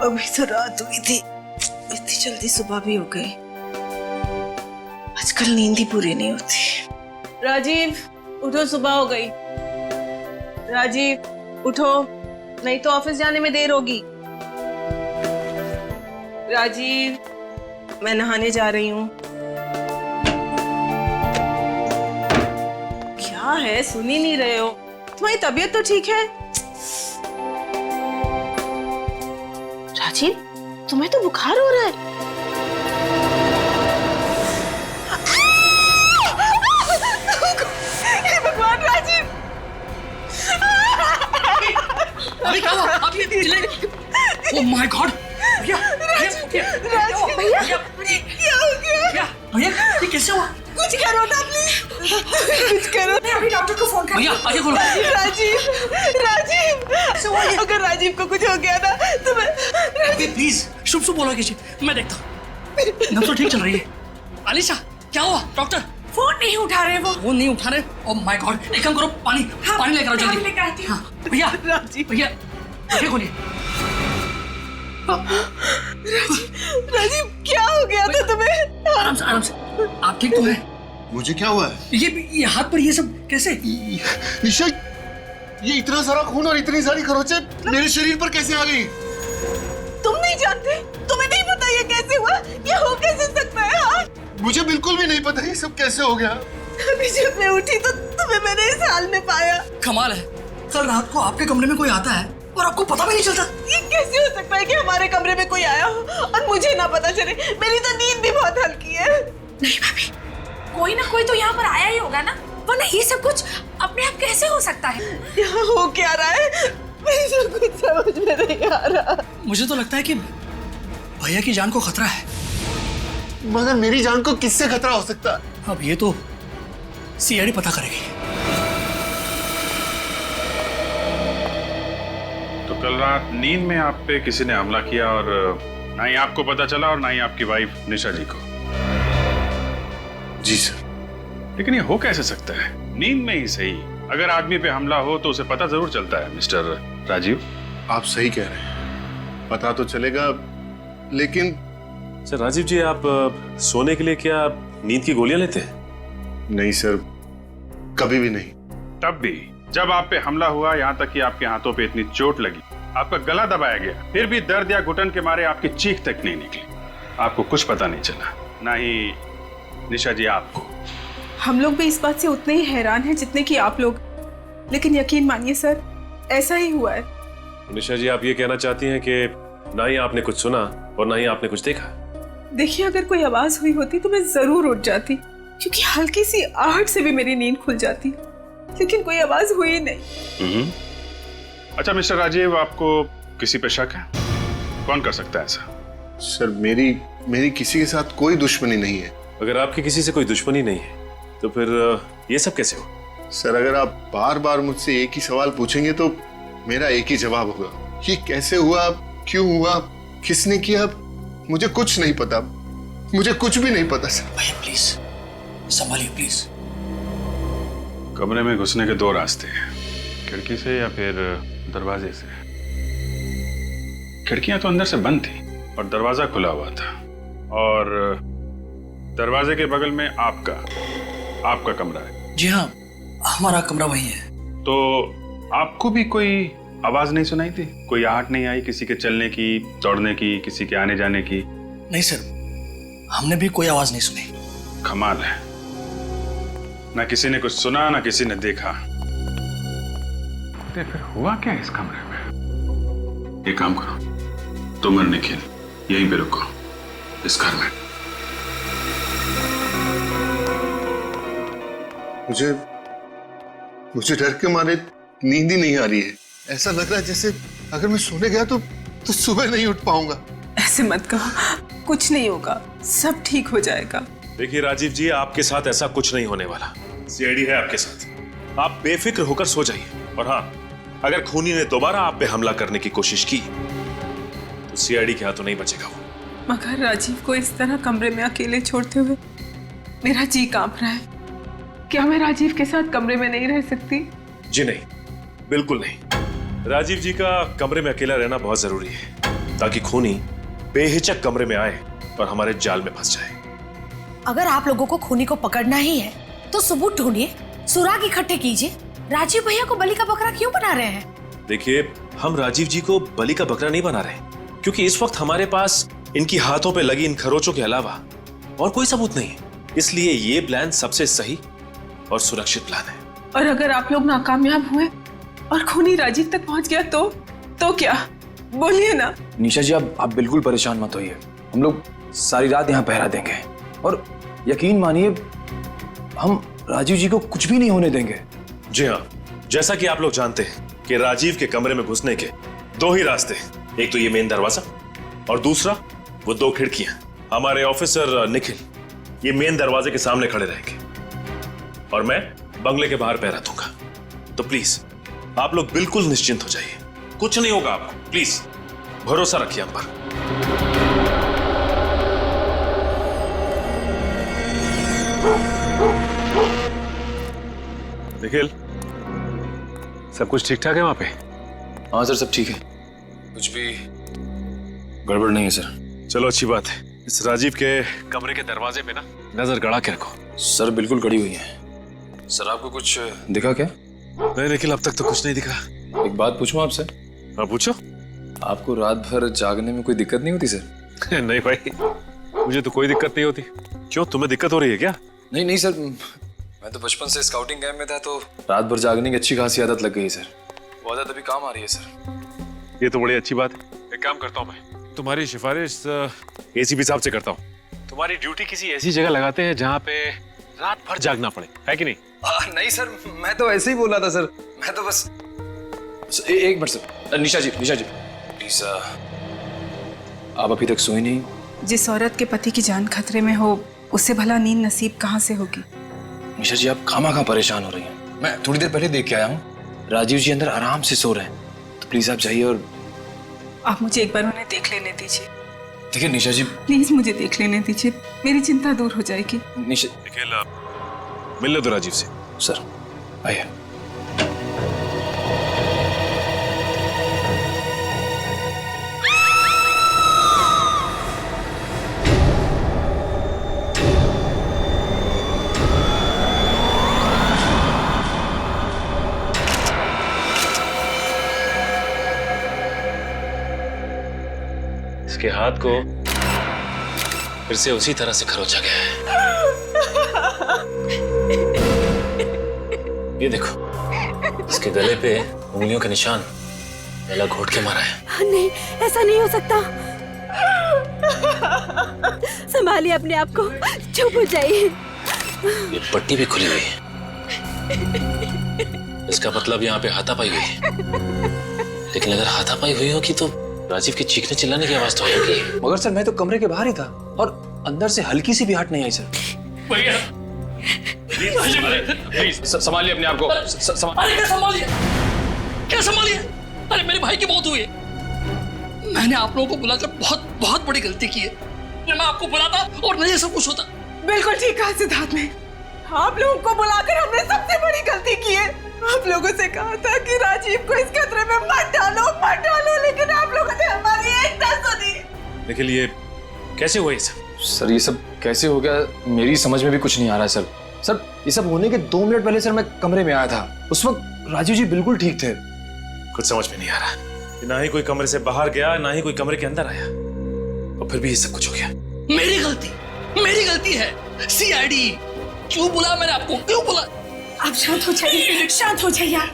अभी तो रात हुई थी, इतनी जल्दी सुबह भी हो गई। आजकल नींद ही पूरी नहीं होती। राजीव उठो, सुबह हो गई। राजीव उठो, नहीं तो ऑफिस जाने में देर होगी। राजीव, मैं नहाने जा रही हूँ। क्या है, सुन ही नहीं रहे हो? तुम्हारी तबीयत तो ठीक है? राजीव, तुम्हें तो बुखार हो रहा है। हे भगवान राजीव! अभी क्या हुआ? अभी ओह माय गॉड! भैया भैया क्या हो गया? भैया ये कैसे हुआ? कुछ करो ना प्लीज, कुछ करो। मैं अभी डॉक्टर को फोन कर। भैया आगे खोलो। राजीव, अगर राजीव को कुछ हो गया ना तो मैं। राजीव प्लीज शुभ शुभ बोलो कीजिए, मैं देखता हूँ। नब्ज तो ठीक चल रही है। अलीशा क्या हुआ? डॉक्टर फोन नहीं उठा रहे वो। फोन नहीं उठा रहे? ओह माय गॉड, एक काम करो, पानी लेकर आओ जल्दी। लेकर आती हूँ। भैया राजीव, भैया आगे खोलिए। राजीव क्या हो गया था तुम्हें? आराम से आप ठीक तो हैं? मुझे क्या हुआ है? ये हाथ पर ये सब कैसे? निशा, ये इतना सारा खून और इतनी सारी खरोंचे मेरे शरीर पर कैसे आ गई? तुम नहीं जानते? तुम्हें नहीं पता ये कैसे हुआ? ये हो कैसे सकता है? हाँ? मुझे बिल्कुल भी नहीं पता ये सब कैसे हो गया। अभी जब मैं उठी तो तुम्हें मैंने इस हाल में पाया। कमाल है, कल रात को आपके कमरे में कोई आता है और आपको पता भी नहीं चलता। ये कैसे हो सकता है कि हमारे कमरे में कोई आया हो और मुझे ना पता चले? मेरी तो नींद भी बहुत हल्की है। नहीं भाभी, कोई ना कोई तो यहाँ पर आया ही होगा ना, वरना ये सब कुछ अपने आप कैसे हो सकता है? यहाँ हो क्या रहा है? मुझे कुछ समझ में नहीं आ रहा। मुझे तो लगता है कि भैया की जान को खतरा है। मगर मेरी जान को किससे खतरा हो सकता है? अब ये तो सीआईडी पता करेगी। तो कल रात नींद में आप पे किसी ने हमला किया और ना ही आपको पता चला और ना ही आपकी वाइफ निशा जी को। जी सर। लेकिन ये हो कैसे सकता है? नींद में ही सही, अगर आदमी पे हमला हो तो उसे पता जरूर चलता है। मिस्टर राजीव, आप सही कह रहे हैं, पता तो चलेगा, लेकिन सर राजीव जी, आप सोने के लिए क्या नींद की गोलियां लेते हैं? नहीं सर, कभी भी नहीं। तब भी जब आप पे हमला हुआ, यहाँ तक कि आपके हाथों पे इतनी चोट लगी, आपका गला दबाया गया, फिर भी दर्द या घुटन के मारे आपकी चीख तक नहीं निकली, आपको कुछ पता नहीं चला, ना ही निशा जी आपको। हम लोग भी इस बात से उतने ही हैरान हैं जितने कि आप लोग, लेकिन यकीन मानिए सर, ऐसा ही हुआ है। निशा जी, आप ये कहना चाहती हैं कि ना ही आपने कुछ सुना और ना ही आपने कुछ देखा? देखिए, अगर कोई आवाज हुई होती तो मैं जरूर उठ जाती, क्योंकि हल्की सी आहट से भी मेरी नींद खुल जाती, लेकिन कोई आवाज हुई नहीं। अच्छा मिस्टर राजीव, आपको किसी पे शक है? कौन कर सकता है ऐसा? सर मेरी किसी के साथ कोई दुश्मनी नहीं है। अगर आपकी किसी से कोई दुश्मनी नहीं है तो फिर ये सब कैसे हो? सर अगर आप बार बार मुझसे एक ही सवाल पूछेंगे तो मेरा एक ही जवाब होगा, ये कैसे हुआ, क्यों हुआ, किसने किया, मुझे कुछ नहीं पता, मुझे कुछ भी नहीं पता सर। भैया प्लीज संभालिए प्लीज। कमरे में घुसने के दो रास्ते हैं, खिड़की से या फिर दरवाजे से। खिड़कियां तो अंदर से बंद थी और दरवाजा खुला हुआ था, और दरवाजे के बगल में आपका कमरा है। जी हाँ, हमारा कमरा वही है। तो आपको भी कोई आवाज नहीं सुनाई थी? कोई आहट नहीं आई किसी के चलने की, दौड़ने की, किसी के आने जाने की? नहीं सर, हमने भी कोई आवाज नहीं सुनी। कमाल है, ना किसी ने कुछ सुना ना किसी ने देखा। तो फिर हुआ क्या इस कमरे में? एक काम करो, तुम और निखिल यहीं पे रुको, इस घर में। मुझे डर के मारे नींद ही नहीं आ रही है। ऐसा लग रहा है जैसे अगर मैं सोने गया तो सुबह नहीं उठ पाऊंगा। ऐसे मत कहो, कुछ नहीं होगा, सब ठीक हो जाएगा। देखिए राजीव जी, आपके साथ ऐसा कुछ नहीं होने वाला। सीआईडी है आपके साथ, आप बेफिक्र होकर सो जाइए। और हाँ, अगर खूनी ने दोबारा आप पे हमला करने की कोशिश की तो सीआईडी के हाथों नहीं बचेगा वो। मगर राजीव को इस तरह कमरे में अकेले छोड़ते हुए मेरा जी कांप रहा है। क्या मैं राजीव के साथ कमरे में नहीं रह सकती? जी नहीं, बिल्कुल नहीं। राजीव जी का कमरे में अकेला रहना बहुत जरूरी है ताकि खूनी बेहिचक कमरे में आए और हमारे जाल में फंस जाए। अगर आप लोगों को खूनी को पकड़ना ही है तो सबूत ढूंढिए, सुराग इकट्ठे कीजिए। राजीव भैया को बलि का बकरा क्यों बना रहे हैं? देखिए, हम राजीव जी को बलि का बकरा नहीं बना रहे, क्योंकि इस वक्त हमारे पास इनकी हाथों पे लगी इन खरोचों के अलावा और कोई सबूत नहीं है। इसलिए ये प्लान सबसे सही और सुरक्षित प्लान है। और अगर आप लोग नाकामयाब हुए और खूनी राजीव तक पहुंच गया तो क्या? बोलिए ना। निशा जी, आप बिल्कुल परेशान मत होइए। हम लोग सारी रात यहाँ पहरा देंगे और यकीन मानिए हम राजीव जी को कुछ भी नहीं होने देंगे। जी हाँ, जैसा कि आप लोग जानते हैं कि राजीव के कमरे में घुसने के दो ही रास्ते, एक तो ये मेन दरवाजा और दूसरा वो दो खिड़कियां। हमारे ऑफिसर निखिल ये मेन दरवाजे के सामने खड़े रहेंगे और मैं बंगले के बाहर पहरा दूंगा। तो प्लीज आप लोग बिल्कुल निश्चिंत हो जाइए, कुछ नहीं होगा आपको। प्लीज भरोसा रखिए हम पर। निखिल, सब कुछ ठीक ठाक है वहां पे? हाँ सर, सब ठीक है, कुछ भी गड़बड़ नहीं है सर। चलो अच्छी बात है। इस राजीव के कमरे के दरवाजे पे ना नजर गड़ा के रखो। सर बिल्कुल गड़ी हुई है। सर आपको कुछ दिखा क्या? नहीं निखिल, अब तक तो कुछ नहीं दिखा। एक बात पूछूं आपसे? हाँ पूछो। आपको रात भर जागने में कोई दिक्कत नहीं होती सर? नहीं भाई, मुझे तो कोई दिक्कत नहीं होती। क्यों, तुम्हें दिक्कत हो रही है क्या? नहीं सर, मैं तो बचपन से स्काउटिंग कैंप में था तो रात भर जागने की अच्छी खासी आदत लग गई सर। वो आदत अभी काम आ रही है सर। ये तो बड़ी अच्छी बात है। एक काम करता हूँ, मैं तुम्हारी सिफारिश एसीपी साहब से करता हूँ। तुम्हारी ड्यूटी किसी ऐसी जगह लगाते हैं जहाँ पे रात भर जागना पड़े, है कि नहीं? नहीं सर, मैं तो ऐसे ही बोला था सर। मैं तो बस एक minute sir. Nisha ji please, आप अभी तक सोई नहीं? जिस औरत के पति की जान खतरे में हो उससे भला नींद नसीब कहाँ से होगी? निशा जी, आप खामा परेशान हो रही हैं। मैं थोड़ी देर पहले देख के आया हूँ, राजीव जी अंदर आराम से सो रहे हैं। तो प्लीज आप जाइए और आप मुझे एक बार उन्हें देख लेने दीजिए। ठीक है निशा जी, प्लीज मुझे देख लेने दीजिए, मेरी चिंता दूर हो जाएगी। निशा, मिल लो तो राजीव से। सर आइए। इसके हाथ को फिर से उसी तरह से खरोचा गया है। ये देखो, इसके गले पे उंगलियों के निशान गला घोट के मारा है। नहीं, ऐसा नहीं हो सकता। संभालिए अपने आप को, चुप हो जाइए। ये पट्टी भी खुली हुई है, इसका मतलब यहाँ पे हाथापाई हुई है। लेकिन अगर हाथापाई हुई होगी तो राजीव के चीखने चिल्लाने की आवाज तो आएगी। मगर सर मैं तो कमरे के बाहर ही था और अंदर से हल्की सी भी आहट नहीं आई सर। भैया प्लीज संभालिए अपने आप को। अरे क्या संभालिए? अरे मेरे भाई की मौत हुई है। मैंने आप लोगों को बुलाकर बहुत बड़ी गलती की है। मैं आपको बुलाता और नहीं सब कुछ होता। बिल्कुल ठीक कहा सिद्धार्थ ने। आप लोगों को बुलाकर हमने सबसे बड़ी गलती की है। आप लोगों से कहा था कि राजीव को इस खतरे में मत डालो, लेकिन आप लोगों ने हमारी एक ना सुनी। लेकिन ये कैसे हुआ ये सब? सर ये सब कैसे हो गया मेरी समझ में भी कुछ नहीं आ रहा है सर। सर ये सब होने के 2 मिनट पहले सर मैं कमरे में आया था, उस वक्त राजीव जी बिल्कुल ठीक थे। कुछ समझ में नहीं आ रहा। ना ही कोई कमरे से बाहर गया, ना ही कोई कमरे के अंदर आया, और फिर भी ये सब कुछ हो गया। मेरी गलती है। सीआईडी क्यों बुला मैंने आपको? क्यों बुला? आप शांत हो जाइए, शांत हो जाइए यार।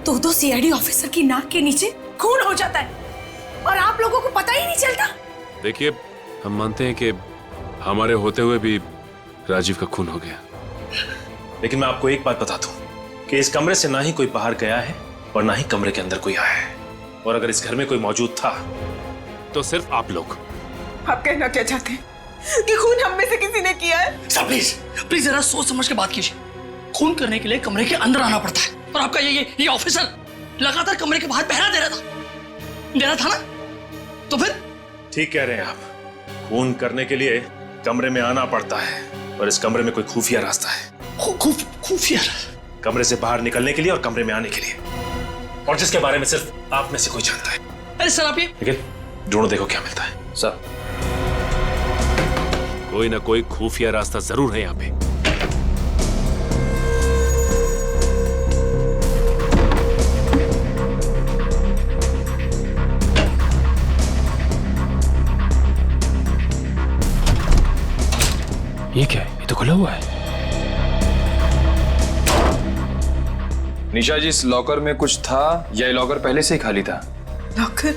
दो सीआईडी ऑफिसर की नाक के नीचे खून हो जाता है और आप लोगों को पता ही नहीं चलता। देखिए, हम मानते हैं कि हमारे होते हुए भी राजीव का खून हो गया, लेकिन मैं आपको एक बात बता दूं कि इस कमरे से ना ही कोई बाहर गया है और ना ही कमरे के अंदर कोई आया है। और अगर इस घर में कोई मौजूद था तो सिर्फ आप लोग। आप कहना क्या चाहते हैं कि खून हम में से किसी ने किया है? सर प्लीज जरा सोच समझ के बात कीजिए। खून करने के लिए कमरे के अंदर आना पड़ता है और आपका ये ऑफिसर लगातार कमरे के बाहर पहरा दे रहा था ना? तो फिर ठीक कह रहे हैं आप। खून करने के लिए कमरे में आना पड़ता है और इस कमरे में कोई खुफिया रास्ता है। खुफिया? कमरे से बाहर निकलने के लिए और कमरे में आने के लिए। और जिसके बारे में सिर्फ आप में से कोई जानता है। अरे सर आप ये निखिल, ढूंढो देखो क्या मिलता है। सर, कोई ना कोई खुफिया रास्ता जरूर है यहाँ पे। ये क्या है? ये तो खुला हुआ है। निशा जी, इस लॉकर में कुछ था या ये लॉकर पहले से ही खाली था? लॉकर?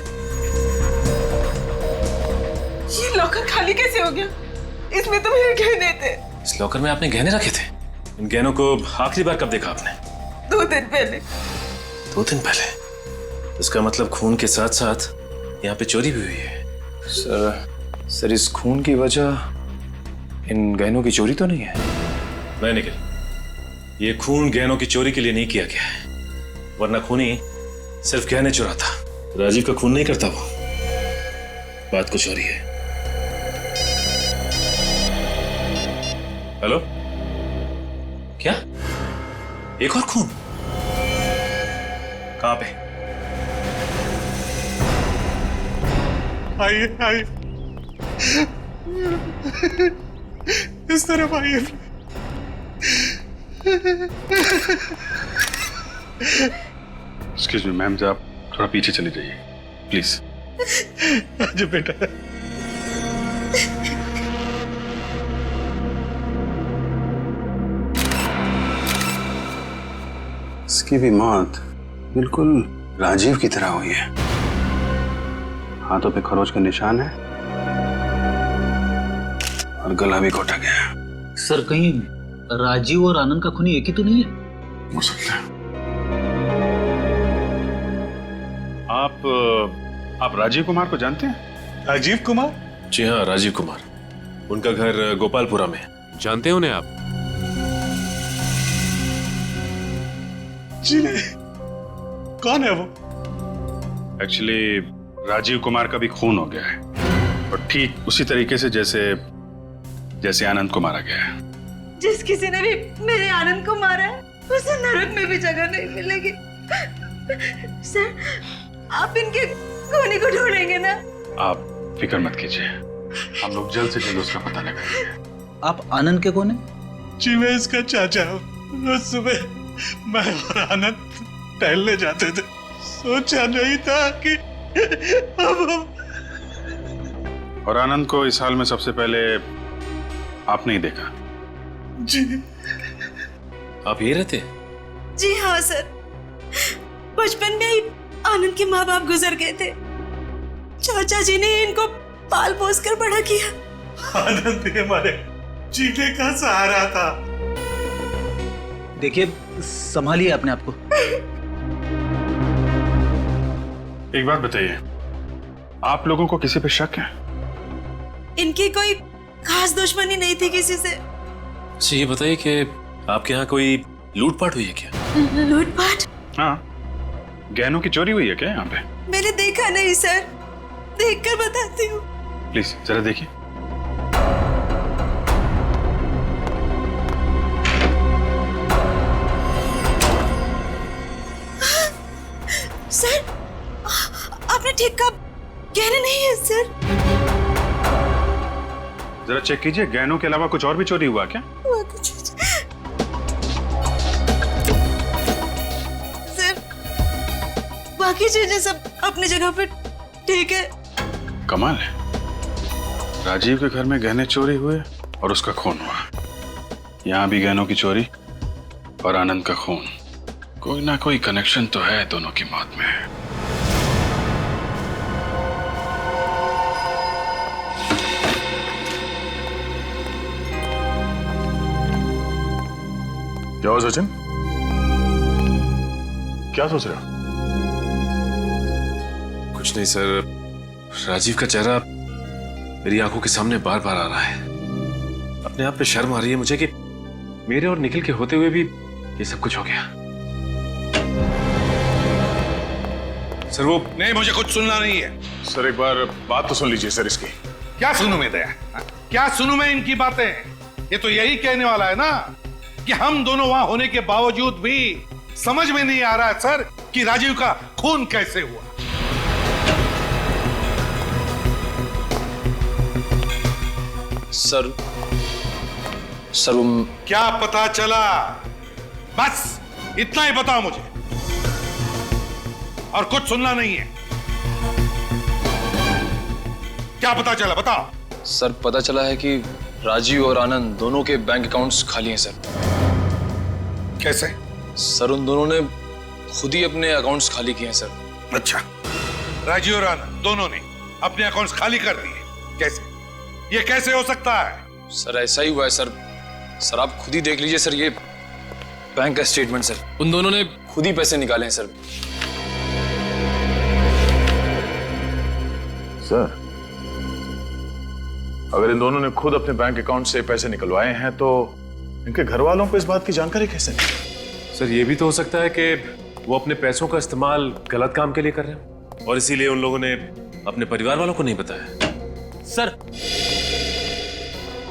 ये लॉकर खाली कैसे हो गया? इसमें तो मेरे गहने थे। इस लॉकर में आपने गहने रखे थे? इन गहनों को आखिरी बार कब देखा आपने? 2 दिन पहले। 2 दिन पहले? इसका मतलब खून के साथ साथ यहाँ पे चोरी भी हुई है। सर इस खून की वजह इन गहनों की चोरी तो नहीं है? नहीं निखिल, ये खून गहनों की चोरी के लिए नहीं किया गया है, वरना खूनी सिर्फ गहने चुराता। राजीव का खून नहीं करता वो। बात कुछ और ही है। हेलो, क्या? एक और खून? कहां पे? आइए आइए, इस तरफ आइए। एक्सक्यूज मी मैम, आप थोड़ा पीछे चले जाइए प्लीज। आज बेटा, इसकी भी मौत बिल्कुल राजीव की तरह हुई है। हाथों पे खरोच का निशान है और गला भी घोटा गया है। सर कहीं राजीव और आनंद का खूनी एक ही तो नहीं है? हो सकता है। आप राजीव कुमार को जानते हैं? राजीव कुमार? जी हाँ, राजीव कुमार। उनका घर गोपालपुरा में है। जानते हैं उन्हें आप? जी नहीं। कौन है वो? एक्चुअली राजीव कुमार का भी खून हो गया है, और ठीक उसी तरीके से जैसे आनंद को मारा गया है। जिस किसी ने भी मेरे आनंद को मारा है, उसे नरक में भी जगह नहीं मिलेगी। सर, आप इनके खूनी को ढूंढेंगे ना? आप फिक्र मत कीजिए, हम लोग जल्द से जल्द उसका पता लगाएंगे। आप आनंद के कौन है? जी मैं इसका चाचा हूँ। रोज सुबह मैं और आनंद टहलने जाते थे। सोचा नहीं था कि अब और आनंद को इस हाल में सबसे पहले आपने ही देखा? जी। आप यही रहते? जी हाँ सर, बचपन में ही आनंद के माँ बाप गुजर गए थे। चाचा जी ने इनको पाल पोस कर बड़ा किया। आनंद ही हमारे जीने का सहारा था। देखिए, संभालिए अपने आप को। एक बात बताइए, आप लोगों को किसी पे शक है? इनकी कोई खास दुश्मनी नहीं थी किसी से। अच्छा ये बताइए कि आपके यहाँ कोई लूटपाट हुई है क्या? लूटपाट? हाँ, गहनों की चोरी हुई है क्या यहाँ पे? मैंने देखा नहीं सर, देखकर बताती हूँ। प्लीज जरा देखिए। सर, आपने ठीक कहा, गहने नहीं है सर। जरा चेक कीजिए, गहनों के अलावा कुछ और भी चोरी हुआ क्या? सर, बाकी चीजें सब अपनी जगह पर ठीक है। कमाल है, राजीव के घर में गहने चोरी हुए और उसका खून हुआ। यहाँ भी गहनों की चोरी और आनंद का खून। कोई ना कोई कनेक्शन तो है दोनों की मौत में। क्या हो सचिन? क्या सोच रहे हो? कुछ नहीं सर, राजीव का चेहरा मेरी आंखों के सामने बार बार आ रहा है। अपने आप पे शर्म आ रही है मुझे कि मेरे और निखिल के होते हुए भी ये सब कुछ हो गया। सर वो नहीं, मुझे कुछ सुनना नहीं है। सर एक बार बात तो सुन लीजिए सर इसकी। क्या सुनूं मैं दया? क्या सुनूं मैं इनकी बातें? ये तो यही कहने वाला है ना कि हम दोनों वहां होने के बावजूद भी समझ में नहीं आ रहा है सर कि राजीव का खून कैसे हुआ। सर क्या पता चला? बस इतना ही बताओ मुझे, और कुछ सुनना नहीं है। क्या पता चला, बताओ। सर पता चला है कि राजीव और आनंद दोनों के बैंक अकाउंट्स खाली हैं सर। कैसे? सर उन दोनों ने खुद ही अपने अकाउंट्स खाली किए हैं सर। अच्छा, राजीव और आनंद दोनों ने अपने अकाउंट्स खाली कर दिए? कैसे? ये कैसे हो सकता है? सर ऐसा ही हुआ है सर। सर आप खुद ही देख लीजिए सर, ये बैंक का स्टेटमेंट सर। उन दोनों ने खुद ही पैसे निकाले हैं सर। सर अगर इन दोनों ने खुद अपने बैंक अकाउंट से पैसे निकलवाए हैं तो इनके घर वालों को इस बात की जानकारी कैसे मिली? सर ये भी तो हो सकता है कि वो अपने पैसों का इस्तेमाल गलत काम के लिए कर रहे हैं और इसीलिए उन लोगों ने अपने परिवार वालों को नहीं बताया।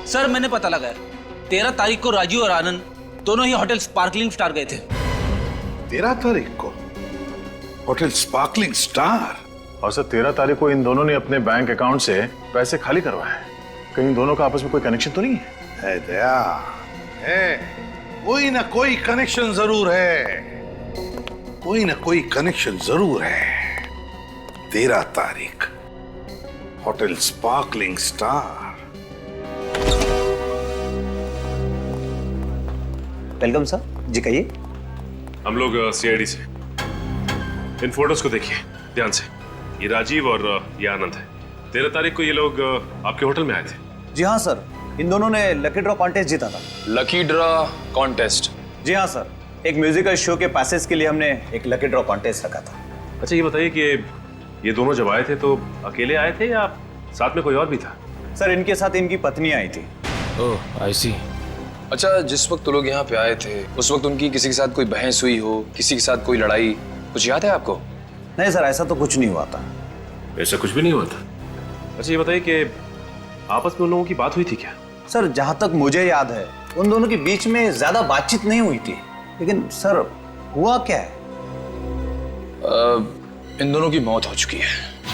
सर मैंने पता लगाया, 13 तारीख को राजीव और आनंद दोनों ही होटल स्पार्कलिंग स्टार गए थे। 13 तारीख को होटल स्पार्कलिंग स्टार? और सर 13 तारीख को इन दोनों ने अपने बैंक अकाउंट से पैसे खाली करवाए हैं। कहीं दोनों का आपस में कोई कनेक्शन तो नहीं है? दया है, कोई ना कोई कनेक्शन जरूर है, कोई ना कोई कनेक्शन जरूर है। 13 तारीख hotel sparkling star. Welcome sir ji, कहिए। हम लोग सीआईडी से। इन फोटोज को देखिए ध्यान से। ये राजीव और ये आनंद है। 13 तारीख को ये लोग आपके होटल में आए थे। जी हाँ सर, इन दोनों ने लकी ड्रॉ कॉन्टेस्ट जीता था। Lucky draw contest? जी हाँ सर, एक म्यूजिकल शो के पैसेज के लिए हमने एक लकी ड्रॉ कॉन्टेस्ट रखा था। अच्छा ये बताइए कि ये दोनों जब आए थे तो अकेले आए थे या साथ में कोई और भी था? सर इनके साथ इनकी पत्नी आई थी। ओह आई सी। अच्छा जिस वक्त लोग यहाँ पे आए थे उस वक्त उनकी किसी के साथ कोई बहस हुई हो, किसी के साथ कोई लड़ाई, कुछ याद है आपको? नहीं सर, ऐसा तो कुछ नहीं हुआ था। ऐसा कुछ भी नहीं हुआ था? अच्छा ये बताइए कि आपस में उन लोगों की बात हुई थी क्या? सर जहां तक मुझे याद है उन दोनों के बीच में ज्यादा बातचीत नहीं हुई थी, लेकिन सर हुआ क्या है? इन दोनों की मौत हो चुकी है।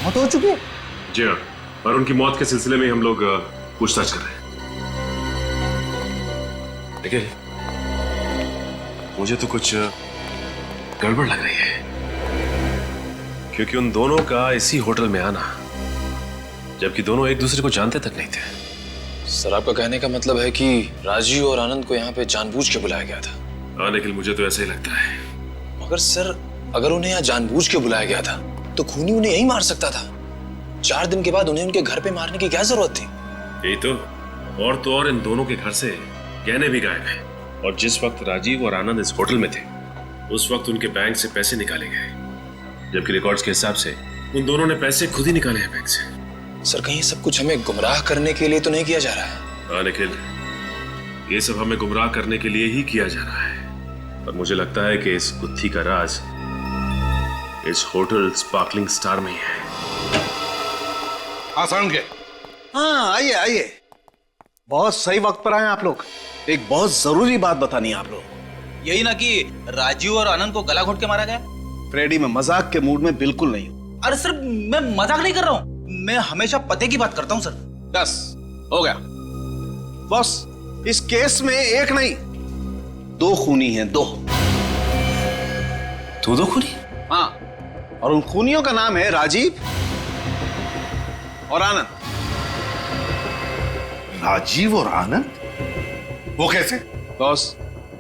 मौत हो चुकी है? जी हाँ, और उनकी मौत के सिलसिले में हम लोग पूछताछ कर रहे हैं। देखिए मुझे तो कुछ गड़बड़ लग रही है, क्योंकि उन दोनों का इसी होटल में आना, जबकि दोनों एक दूसरे को जानते तक नहीं थे। सर आपका कहने का मतलब है कि राजीव और आनंद को यहाँ पे जानबूझ के बुलाया गया था? हाँ निखिल, मुझे तो ऐसा ही लगता है। मगर सर अगर उन्हें यहाँ जानबूझ के बुलाया गया था तो खूनी उन्हें यही मार सकता था। 4 दिन के बाद उन्हें उनके घर पे मारने की क्या जरूरत थी? यही तो और इन दोनों के घर से गहने भी गायब हैं। और जिस वक्त राजीव और आनंद इस होटल में थे उस वक्त उनके बैंक से पैसे निकाले गए, जबकि रिकॉर्ड्स के हिसाब से उन दोनों ने पैसे खुद ही निकाले हैं बैंक से। सर कहीं सब कुछ हमें गुमराह करने के लिए तो नहीं किया जा रहा है? हाँ निखिल, ये सब हमें गुमराह करने के लिए ही किया जा रहा है। और मुझे लगता है कि इस गुत्थी का राज इस होटल स्पार्कलिंग स्टार में ही है। हाँ साउंड के। हाँ आइए आइए, बहुत सही वक्त पर आए आप लोग। एक बहुत जरूरी बात बतानी है आप लोग। यही ना कि राजीव और आनंद को गला घोट के मारा गया? फ्रेडी, मैं मजाक के मूड में बिल्कुल नहीं हूँ। अरे सर मैं मजाक नहीं कर रहा हूँ, मैं हमेशा पते की बात करता हूँ सर। बस हो गया बॉस, इस केस में एक नहीं 2 खूनी हैं, 2 खूनी? हाँ, और उन खूनियों का नाम है राजीव और आनंद। राजीव और आनंद? वो कैसे? बॉस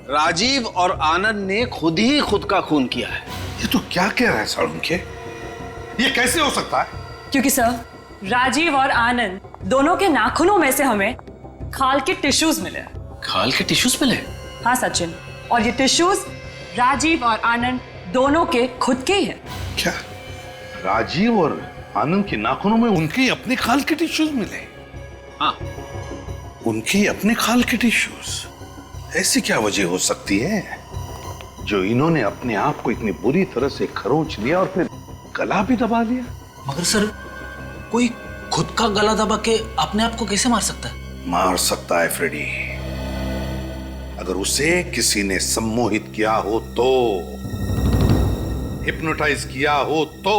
राजीव और आनंद ने खुद ही खुद का खून किया है। ये तो क्या कह रहा है साउंड के? ये कैसे हो सकता है? क्योंकि सर राजीव और आनंद दोनों के नाखूनों में से हमें खाल के टिश्यूज मिले। खाल के टिश्यूज मिले? हाँ सचिन, और ये टिश्यूज राजीव और आनंद दोनों के खुद के ही है। क्या राजीव और आनंद के नाखूनों में उनके अपने खाल के टिश्यूज मिले? हाँ, उनके अपने खाल के टिश्यूज? ऐसी क्या वजह हो सकती है जो इन्होंने अपने आप को इतनी बुरी तरह से खरोंच लिया और फिर गला भी दबा लिया? मगर सर कोई खुद का गला दबा के अपने आप को कैसे मार सकता है? मार सकता है फ्रेडी, अगर उसे किसी ने सम्मोहित किया हो तो। हिप्नोटाइज किया हो तो।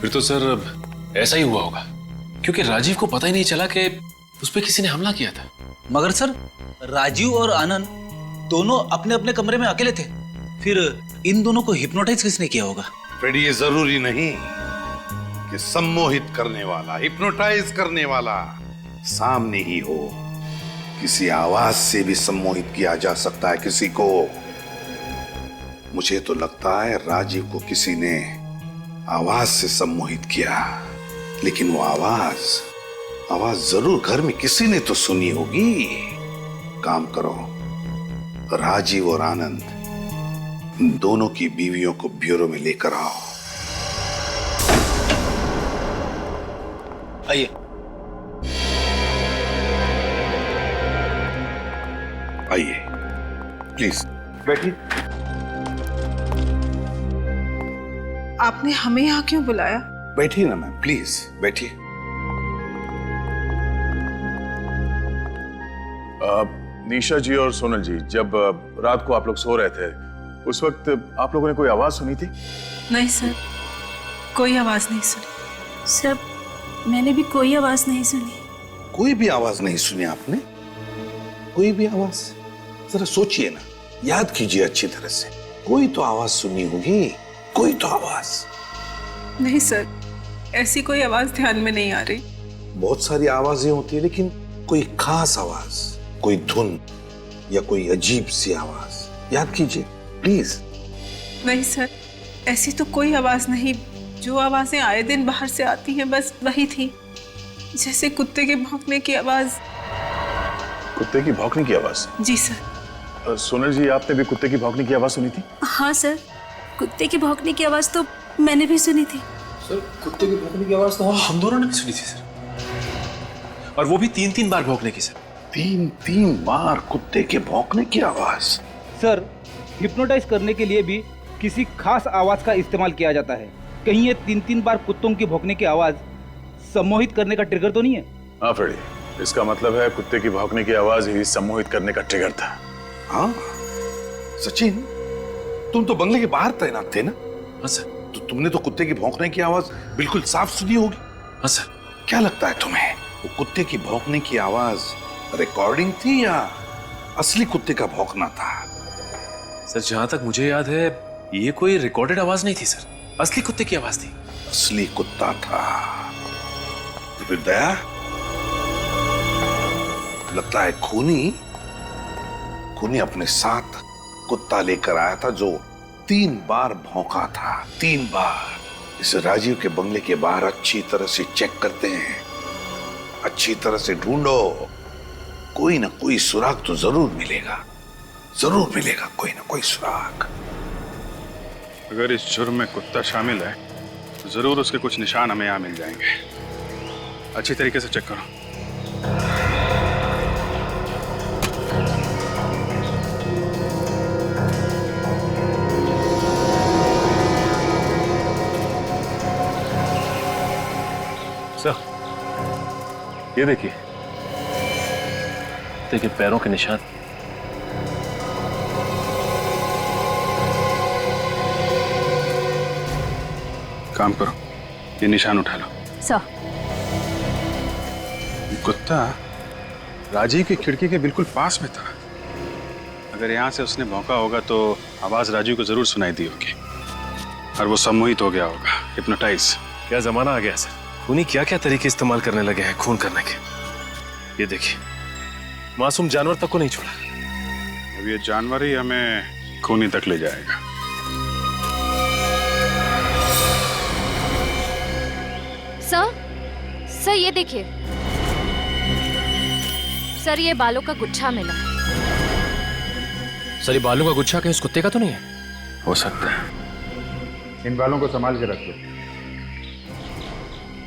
फिर तो सर ऐसा ही हुआ होगा, क्योंकि राजीव को पता ही नहीं चला कि उस पर किसी ने हमला किया था। मगर सर, राजीव और आनंद दोनों अपने अपने कमरे में अकेले थे, फिर इन दोनों को हिप्नोटाइज किसने किया होगा? फ्रेडी, ये जरूरी नहीं कि सम्मोहित करने वाला, हिप्नोटाइज करने वाला सामने ही हो। किसी आवाज से भी सम्मोहित किया जा सकता है किसी को। मुझे तो लगता है राजीव को किसी ने आवाज से सम्मोहित किया, लेकिन वो आवाज जरूर घर में किसी ने तो सुनी होगी। काम करो, राजीव और आनंद दोनों की बीवियों को ब्यूरो में लेकर आओ। आइए। आइए, प्लीज बैठिए। आपने हमें यहाँ क्यों बुलाया? बैठिए ना मैम, प्लीज बैठिए। निशा जी और सोनल जी, जब रात को आप लोग सो रहे थे, उस वक्त आप लोगों ने कोई आवाज सुनी थी? नहीं सर, कोई आवाज नहीं सुनी। सर, मैंने भी कोई आवाज नहीं सुनी। कोई भी आवाज नहीं सुनी आपने? कोई भी आवाज? जरा सोचिए ना, याद कीजिए अच्छी तरह से। कोई तो आवाज सुनी होगी, कोई तो आवाज। नहीं सर, ऐसी कोई आवाज ध्यान में नहीं आ रही। बहुत सारी आवाजें होती है, लेकिन कोई खास आवाज, कोई धुन या कोई अजीब सी आवाज याद कीजिए प्लीज। नहीं सर, ऐसी तो कोई आवाज नहीं। जो आवाजें आए दिन बाहर से आती हैं बस वही थी, जैसे कुत्ते के भौंकने की आवाज। कुत्ते की भौंकने की आवाज? जी सर। सोनल जी, आपने भी कुत्ते की भौंकने की आवाज सुनी थी? हाँ सर, कुत्ते की भौंकने की आवाज तो मैंने भी सुनी थी। सर, कुत्ते की भौंकने की आवाज तो हम दोनों ने भी सुनी थी सर, और वो भी 3-3 बार भौंकने की। सर, 3-3 बार कुत्ते के भौंकने की आवाज? सर, हिप्नोटाइज करने के लिए भी किसी खास आवाज का इस्तेमाल किया जाता है। कहीं ये 3-3 बार कुत्तों की भौंकने की आवाज सम्मोहित करने का ट्रिगर तो नहीं है? हाँ फ्रेडी, इसका मतलब है कुत्ते की भौंकने की आवाज ही सम्मोहित करने का ट्रिगर था। हाँ सचिन, तुम तो बंगले के बाहर तैनात थे ना? हाँ सर। तो तुमने तो कुत्ते की भौंकने की आवाज बिल्कुल साफ सुनी होगी। हाँ सर। क्या लगता है तुम्हें, वो कुत्ते की भौंकने की आवाज रिकॉर्डिंग थी या असली कुत्ते का भौंकना था? सर, जहां तक मुझे याद है ये कोई रिकॉर्डेड आवाज नहीं थी सर, असली कुत्ते की आवाज थी। असली कुत्ता था? तो फिर दया, लगता है खूनी अपने साथ कुत्ता लेकर आया था जो 3 बार भौंका था। 3 बार। इसे राजीव के बंगले के बाहर अच्छी तरह से चेक करते हैं, अच्छी तरह से ढूंढो, कोई ना कोई सुराग तो जरूर मिलेगा, जरूर मिलेगा कोई ना कोई सुराग। अगर इस जुर्म में कुत्ता शामिल है तो जरूर उसके कुछ निशान हमें यहाँ मिल जाएंगे। अच्छी तरीके से चेक करो। सर, ये देखिए पैरों के निशान। काम करो, ये निशान उठा लो। सर, कुत्ता राजीव की खिड़की के बिल्कुल पास में था। अगर यहाँ से उसने भौंका होगा तो आवाज राजीव को जरूर सुनाई दी होगी और वो सम्मोहित हो गया होगा, हिप्नोटाइज। क्या जमाना आ गया सर, खूनी क्या क्या तरीके इस्तेमाल करने लगे हैं खून करने के। ये देखिए, मासूम जानवर तक को नहीं छोड़ा। अब ये जानवर ही हमें खूनी तक ले जाएगा। सर ये देखिए सर, ये बालों का गुच्छा मिला। सर, ये बालों का गुच्छा कहीं उस कुत्ते का तो नहीं है? हो सकता है। इन बालों को संभाल के रखो,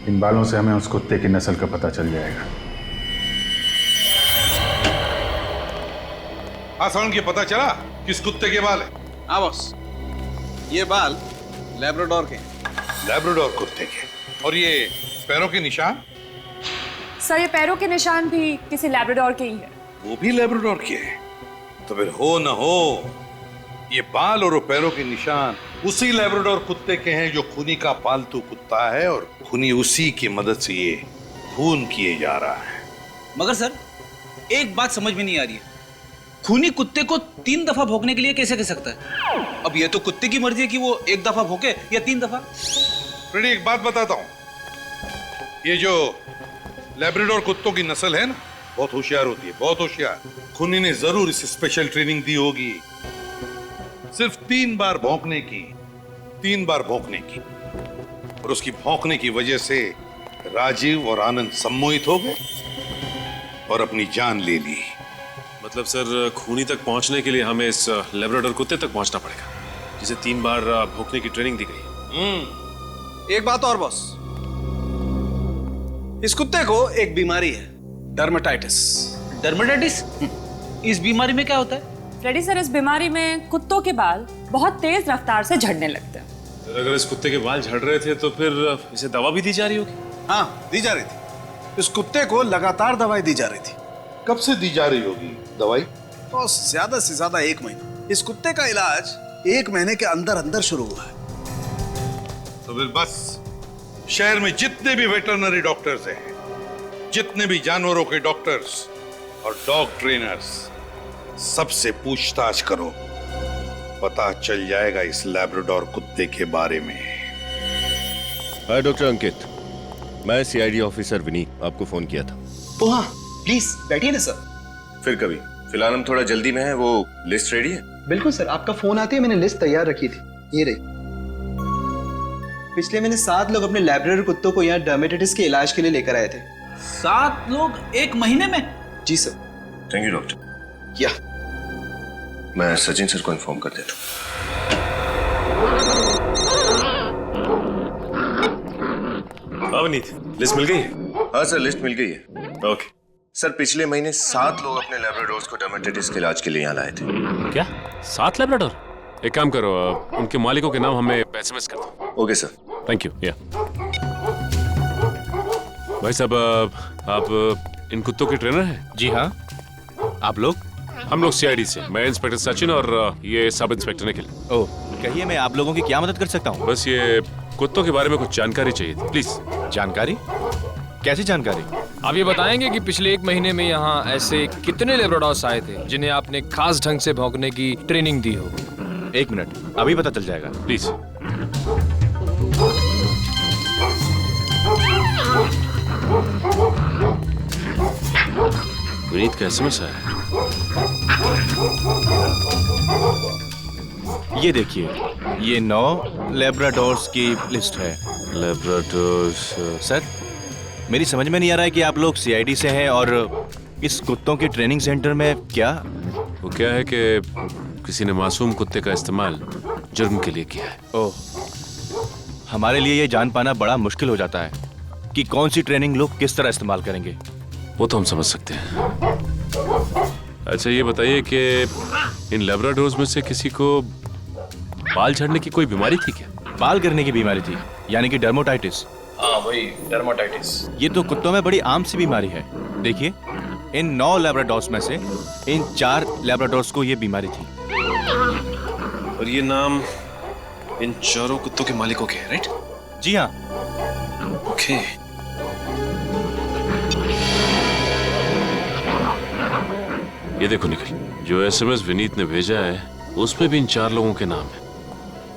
इन बालों से हमें उस कुत्ते की नस्ल का पता चल जाएगा। आसान के पता चला किस कुत्ते के बाल है? हाँ बॉस, ये बाल लैब्राडोर के। लैब्राडोर कुत्ते के। और ये पैरों के निशान? सर, ये पैरों के निशान भी किसी लैब्राडोर के ही है। वो भी लैब्राडोर के हैं? तो फिर हो न हो ये बाल और पैरों के निशान उसी लैब्राडोर कुत्ते के हैं जो खूनी का पालतू कुत्ता है, और खूनी उसी की मदद से ये खून किए जा रहा है। मगर सर, एक बात समझ में नहीं आ रही है, खूनी कुत्ते को 3 दफा भौंकने के लिए कैसे कह सकता है? अब ये तो कुत्ते की मर्जी है कि वो 1 दफा भौंके या 3 दफा। फ्रेडी, एक बात बताता हूं, ये जो लैब्राडोर कुत्तों की नस्ल है ना, बहुत होशियार होती है, बहुत होशियार। खूनी ने जरूर इसे स्पेशल ट्रेनिंग दी होगी, सिर्फ 3 बार भौंकने की, 3 बार भौंकने की। और उसकी भौंकने की वजह से राजीव और आनंद सम्मोहित हो गए और अपनी जान ले ली। मतलब सर, खूनी तक पहुंचने के लिए हमें इस लैब्राडोर कुत्ते तक पहुंचना पड़ेगा, जिसे 3 बार भौंकने की ट्रेनिंग दी गई। एक बात और बॉस, इस कुत्ते को एक बीमारी है, डर्मेटाइटिस। डर्मेटाइटिस? इस बीमारी में क्या होता है? फ्रेडी सर, इस बीमारी में कुत्तों के बाल बहुत तेज रफ्तार से झड़ने लगते हैं। अगर इस कुत्ते के बाल झड़ रहे थे तो फिर इसे दवा भी दी जा रही होगी? हाँ, दी जा रही थी। इस कुत्ते को लगातार दवाई दी जा रही थी। कब से दी जा रही होगी दवाई? तो ज्यादा से ज्यादा 1 महीना। इस कुत्ते का इलाज 1 महीने के अंदर अंदर शुरू हुआ है। तो फिर बस शहर में जितने भी वेटरनरी डॉक्टर्स हैं, जितने भी जानवरों के डॉक्टर्स और डॉग ट्रेनर्स, सबसे पूछताछ करो, पता चल जाएगा इस लैब्राडोर कुत्ते के बारे में। हाय डॉक्टर अंकित, मैं सीआईडी ऑफिसर विनीत, आपको फोन किया था। ओ हाँ, प्लीज बैठिए ना सर। फिर कभी, फिलहाल हम थोड़ा जल्दी में हैं। वो लिस्ट रेडी है? बिल्कुल सर, आपका फोन आते ही मैंने लिस्ट तैयार रखी थी, ये रही। पिछले महीने 7 लोग अपने लैब्राडोर कुत्तों को यहाँ डर्मेटाइटिस के इलाज के लिए लेकर आए थे। 7 लोग 1 महीने में? जी सर। Thank you doctor. या मैं सचिन सर को इन्फॉर्म कर देता हूँ। अवनीत, लिस्ट मिल गई है? हाँ सर, लिस्ट मिल गई है। ओके सर, पिछले महीने 7 लोग अपने लैब्राडोर्स को डर्मेटाइटिस के इलाज के लिए यहाँ लाए थे। क्या 7 लैब्राडोर? एक काम करो, उनके मालिकों के नाम हमें एसएमएस कर दो। Okay sir. Thank you. या भाई साहब, आप इन कुत्तों के ट्रेनर हैं? जी हाँ। आप लोग? हम लोग सीआईडी से। मैं इंस्पेक्टर सचिन और ये सब इंस्पेक्टर निखिल। ओह, कहिए मैं आप लोगों की क्या मदद कर सकता हूँ? बस ये कुत्तों के बारे में कुछ जानकारी चाहिए थी, प्लीज। जानकारी? कैसी जानकारी? आप ये बताएंगे कि पिछले 1 महीने में यहाँ ऐसे कितने लैब्राडोर्स आए थे जिन्हें आपने खास ढंग से भौंकने की ट्रेनिंग दी हो? 1 मिनट, अभी पता चल जाएगा, प्लीज। विनीत का एसएमएस आया। ये देखिए, ये 9 लैब्राडोर्स की लिस्ट है। लैब्राडोर्स? सर, मेरी समझ में नहीं आ रहा है कि आप लोग सीआईडी से हैं और इस कुत्तों के ट्रेनिंग सेंटर में क्या? वो क्या है कि किसी ने मासूम कुत्ते का इस्तेमाल जुर्म के लिए किया है। ओह, हमारे लिए ये जान पाना बड़ा मुश्किल हो जाता है कि कौन सी ट्रेनिंग लोग किस तरह इस्तेमाल करेंगे। वो तो हम समझ सकते हैं। अच्छा, ये बताइए कि इन लैब्राडोर्स में से किसी को बाल झड़ने की कोई बीमारी थी क्या? बाल गिरने की बीमारी थी, यानी कि डर्मेटाइटिस। हाँ, वही डर्मेटाइटिस। ये तो कुत्तों में बड़ी आम सी बीमारी है। देखिए, इन 9 लैब्राडोर्स में से इन 4 लैब्राडोर्स को ये बीमारी थी। और ये नाम इन 4 कुत्तों के मालिकों के हैं, राइट? जी हाँ। ओके। ये देखो निखिल, जो एसएमएस विनीत ने भेजा है उसमें भी इन 4 लोगों के नाम है।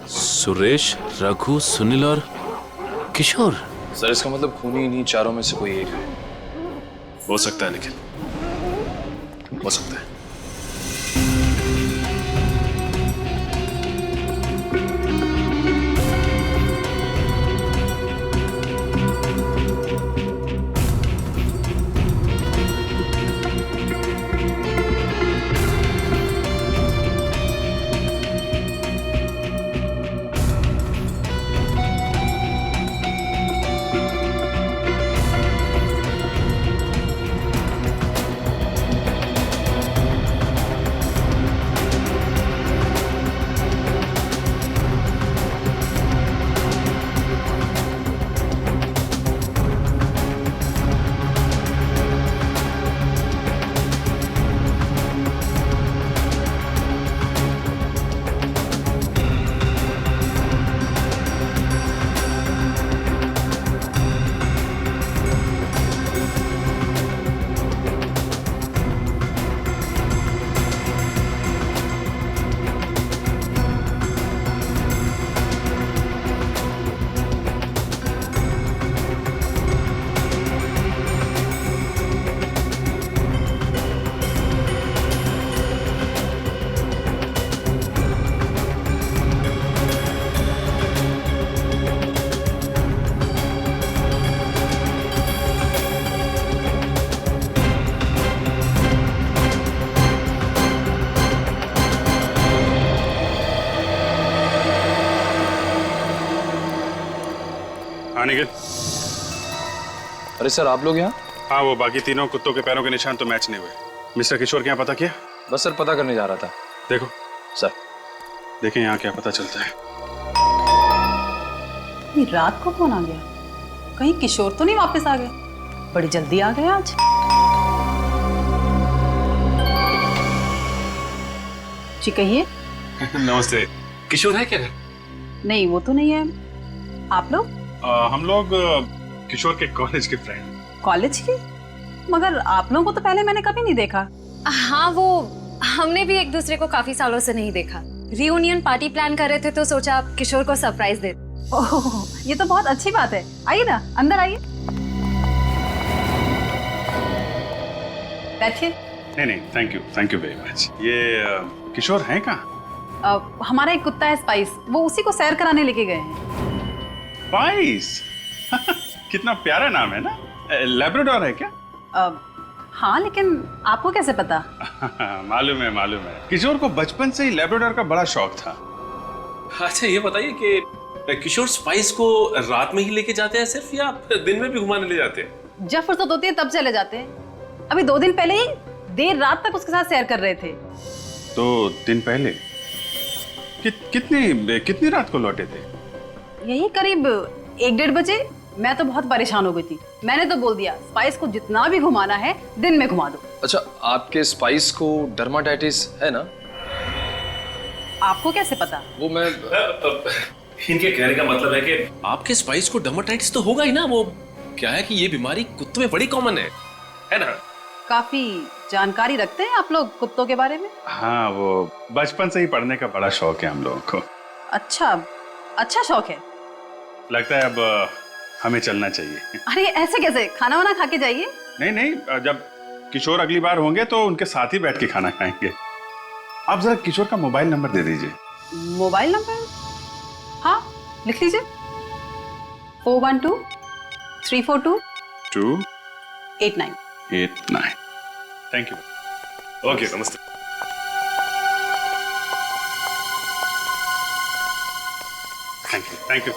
सुरेश, रघु, सुनील और किशोर। सर, इसका मतलब खूनी इन्हीं 4 में से कोई एक है। हो सकता है निखिल, हो सकता है। हाँ निखिल। अरे सर आप लोग यहाँ? हाँ, वो बाकी तीनों कुत्तों के पैरों के निशान तो मैच नहीं हुए। मिस्टर किशोर के यहाँ पता किया? बस सर पता करने जा रहा था। देखो सर, देखें यहाँ क्या पता चलता है। ये रात को कौन आ गया? कहीं किशोर तो नहीं वापस आ गए? बड़ी जल्दी आ गए आज। जी कहिए। नमस्ते। किशोर है क्या? नहीं वो तो नहीं है। आप लोग? हम लोग किशोर के कॉलेज के फ्रेंड। कॉलेज के? मगर आप लोगों को तो पहले मैंने कभी नहीं देखा। हाँ, वो हमने भी एक दूसरे को काफी सालों से नहीं देखा। रियूनियन पार्टी प्लान कर रहे थे तो सोचा किशोर को सरप्राइज दे। ओह, ये तो बहुत अच्छी बात है। आइए ना, अंदर आइए। बैठिए। नहीं, थैंक यू वेरी मच। ये किशोर हैं कहाँ? हमारा एक कुत्ता है स्पाइस, वो उसी को सैर कराने लेके गए हैं। स्पाइस? कितना प्यारा नाम है ना। लैब्राडोर है क्या? हाँ, लेकिन आपको कैसे पता? मालूम है। किशोर को बचपन से ही लैब्राडोर का बड़ा शौक था। अच्छा ये बताइए कि किशोर स्पाइस को रात में ही लेके जाते हैं सिर्फ, या दिन में भी घुमाने ले जाते हैं? जब फुर्सत होती है तब चले जाते हैं। अभी 2 दिन पहले ही देर रात तक उसके साथ सैर कर रहे थे। 2 दिन पहले? कितनी रात को लौटे थे? यही करीब 1-1:30 बजे। मैं तो बहुत परेशान हो गई थी। मैंने तो बोल दिया स्पाइस को जितना भी घुमाना है दिन में घुमा दो। अच्छा, आपके स्पाइस को डर्माटाइटिस है ना? आपको कैसे पता? वो मैं इनके कहने का मतलब है कि आपके स्पाइस को डर्माटाइटिस तो होगा ही ना। वो क्या है कि ये बीमारी कुत्तों में बड़ी कॉमन है ना? काफी जानकारी रखते हैं आप लोग कुत्तों के बारे में। हाँ, वो बचपन से ही पढ़ने का बड़ा शौक है हम लोगों को। अच्छा शौक है। लगता है अब हमें चलना चाहिए। अरे ऐसे कैसे? खाना वाना खा के जाइए। नहीं, जब किशोर अगली बार होंगे तो उनके साथ ही बैठ के खाना खाएंगे। आप जरा किशोर का मोबाइल नंबर दे दीजिए। Mobile number? हाँ, लिख लीजिए। 412 342 289। Thank you. ओके, नमस्ते। Thank you.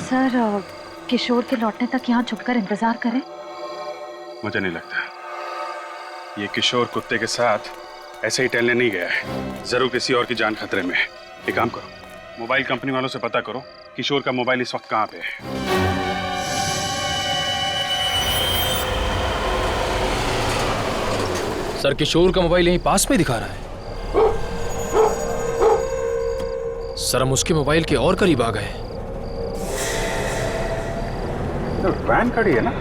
सर, किशोर के लौटने तक यहाँ छुपकर इंतजार करें? मुझे नहीं लगता ये किशोर कुत्ते के साथ ऐसे ही टहलने नहीं गया है। जरूर किसी और की जान खतरे में है। एक काम करो, मोबाइल कंपनी वालों से पता करो किशोर का मोबाइल इस वक्त कहाँ पे है। सर, किशोर का मोबाइल यहीं पास में दिखा रहा है। सर, हम उसके मोबाइल के और करीब आ गए। वैन खड़ी है ना?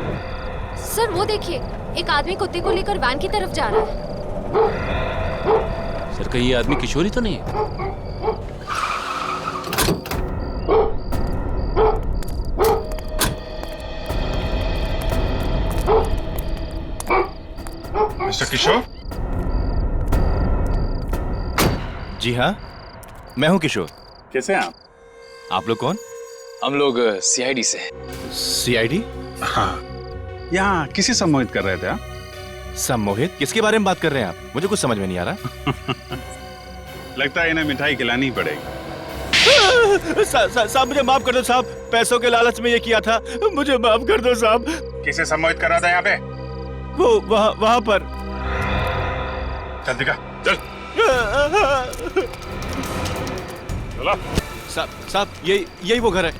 सर वो देखिए, एक आदमी कुत्ते को लेकर वैन की तरफ जा रहा है। सर, कहीं ये आदमी किशोर ही तो नहीं है? मिस्टर किशोर? जी हाँ, मैं हूँ किशोर। कैसे हैं आप लोग कौन? हम लोग सीआईडी से। सीआईडी? हाँ, यहाँ किसी सम्मोहित कर रहे थे आप? सम्मोहित? किसके बारे में बात कर रहे हैं आप? मुझे कुछ समझ में नहीं आ रहा। लगता है इन्हें मिठाई खिलानी पड़ेगी। साहब मुझे माफ कर दो साहब, पैसों के लालच में ये किया था, मुझे माफ कर दो साहब। किसे सम्मोहित कर रहा था यहाँ पे? वो वहाँ पर। चल दिखा, चल। चलो। साहब यही वो घर है।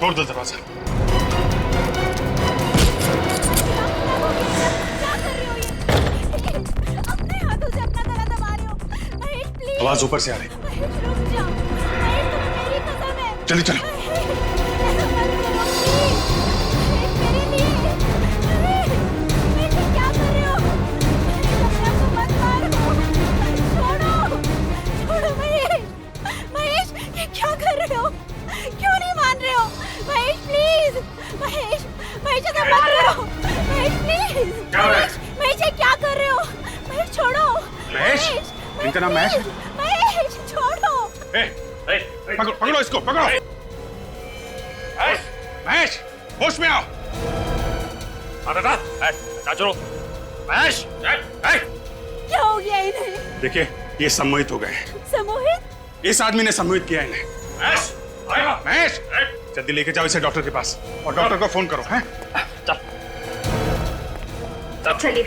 तोड़ दो दरवाजा। आवाज ऊपर से आ रही। चलिए चलो। क्या कर रहे हो? क्यों नहीं मान रहे हो? महेश प्लीज, महेश मत मारो। महेश प्लीज, महेश ये क्या कर रहे हो? महेश छोड़ो। महेश? इनका नाम महेश है? महेश छोड़ो। पकड़ो इसको, पकड़ो। महेश, होश में आओ। चलो। महेश, क्या हो देखिए, ये सम्मोहित हो गए हैं। सम्मोहित? इस आदमी ने सम्मोहित किया इन्हें। महेश, जल्दी लेके जाओ इसे डॉक्टर के पास और डॉक्टर को फोन करो। हैं? चलिए।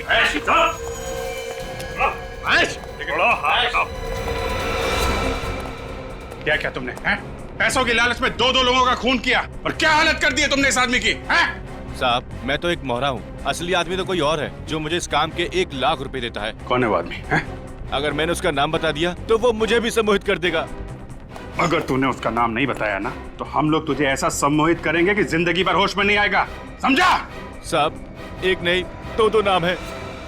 क्या क्या तुमने? हैं? पैसों की लालच में दो लोगों का खून किया और क्या हालत कर दी है तुमने इस आदमी की? हैं? साहब, मैं तो एक मोहरा हूँ, असली आदमी तो कोई और है जो मुझे इस काम के 1 लाख रुपए देता है। कौन है वो आदमी? हैं? अगर मैंने उसका नाम बता दिया तो वो मुझे भी सम्मोहित कर देगा। अगर तूने उसका नाम नहीं बताया ना तो हम लोग तुझे ऐसा सम्मोहित करेंगे कि जिंदगी भर होश में नहीं आएगा, समझा? साहब, एक नहीं 2 नाम है।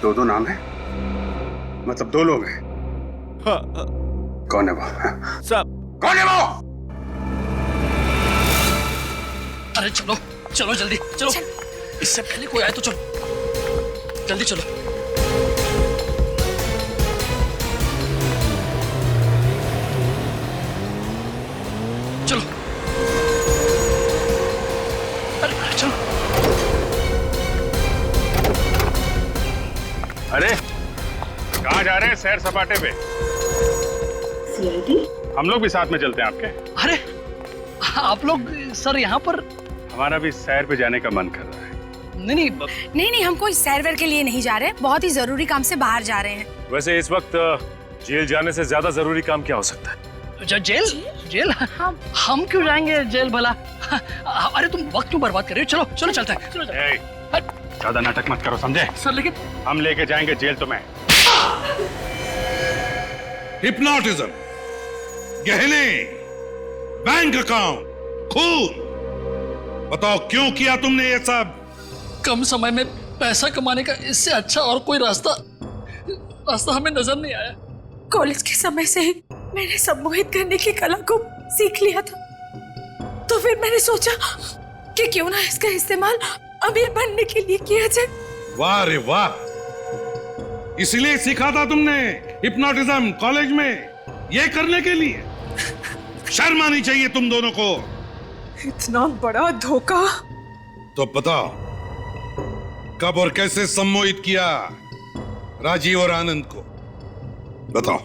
2 नाम है? मतलब 2 लोग हैं? हाँ। कौन है वो? साहब, कौन है वो? अरे चलो चलो जल्दी चलो, इससे पहले कोई आए तो चलो, जल्दी चलो। चलो अरे चलो। अरे कहाँ जा रहे हैं? सैर सपाटे पे। हम लोग भी साथ में चलते हैं आपके। अरे आप लोग सर यहाँ पर? हमारा भी सैर पे जाने का मन कर रहा है। नहीं, हम कोई सैर वैर के लिए नहीं जा रहे, बहुत ही जरूरी काम से बाहर जा रहे हैं। वैसे इस वक्त जेल जाने से ज्यादा जरूरी काम क्या हो सकता है? जेल? हम क्यों जाएंगे जेल भला? अरे तुम वक्त क्यों बर्बाद कर रहे हो? चलो चलते हैं, चलो। ज्यादा नाटक मत करो, समझे? सर लेकिन हम लेके जाएंगे जेल तुम्हें। हिप्नोटिज्म, गहने, बैंक अकाउंट, खून, बताओ क्यों किया तुमने ये सब? कम समय में पैसा कमाने का इससे अच्छा और कोई रास्ता हमें नजर नहीं आया। कॉलेज के समय से ही मैंने सम्मोहित करने की कला को सीख लिया था, तो फिर मैंने सोचा कि क्यों ना इसका इस्तेमाल अमीर बनने के लिए किया जाए। वाह रे वाह, इसलिए सीखा था तुमने हिप्नोटिज्म कॉलेज में, ये करने के लिए? शर्म आनी चाहिए तुम दोनों को। इतना बड़ा धोखा। तो बताओ कब और कैसे सम्मोहित किया राजीव और आनंद को? बताओ।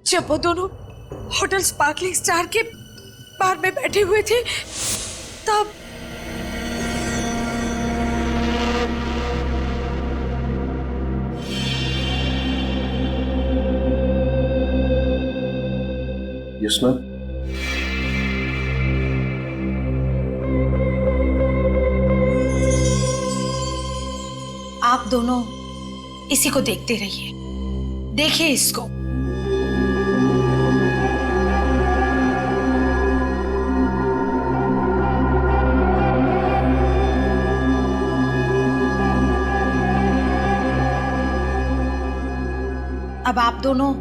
जब वो दोनों होटल स्पार्कलिंग स्टार के बार में बैठे हुए थे तब। Yes ma'am. आप दोनों इसी को देखते रहिए, देखिए इसको। अब आप दोनों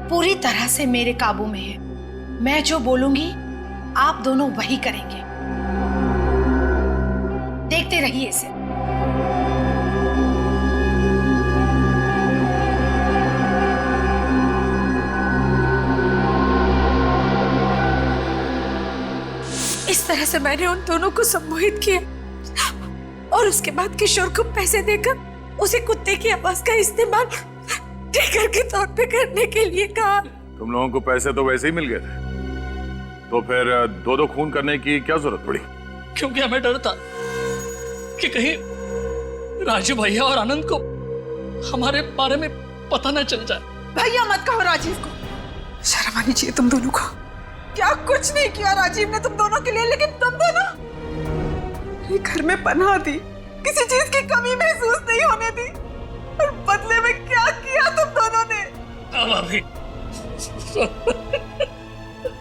पूरी तरह से मेरे काबू में हैं। मैं जो बोलूंगी आप दोनों वही करेंगे। देखते रहिए इसे। इस तरह से मैंने उन दोनों को सम्मोहित किया और उसके बाद किशोर को पैसे देकर उसे कुत्ते की आवाज का इस्तेमाल ट्रिगर के तौर पे करने के लिए कहा। तुम लोगों को पैसे तो वैसे ही मिल गए थे, तो फिर 2 खून करने की क्या जरूरत पड़ी? क्योंकि हमें डर था कि कहीं राजू भैया और आनंद को हमारे बारे में पता न चल जाए। भैया मत कहो राजीव को, शर्म आनी चाहिए तुम दोनों को। क्या कुछ नहीं किया राजीव ने तुम दोनों के लिए, लेकिन तुम दोनों घर में पनाह दी, किसी चीज की कमी महसूस नहीं होने दी, और बदले में क्या किया तुम दोनों ने?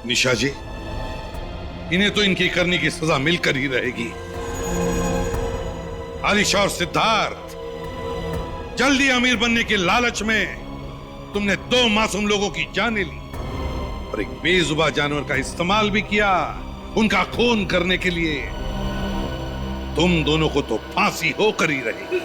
निशा जी, इन्हें तो इनकी करने की सजा मिलकर ही रहेगी। आलिशा और सिद्धार्थ, जल्दी अमीर बनने के लालच में तुमने 2 मासूम लोगों की जानें ली और एक बेजुबा जानवर का इस्तेमाल भी किया उनका खून करने के लिए। तुम दोनों को तो फांसी होकर ही रहेगी।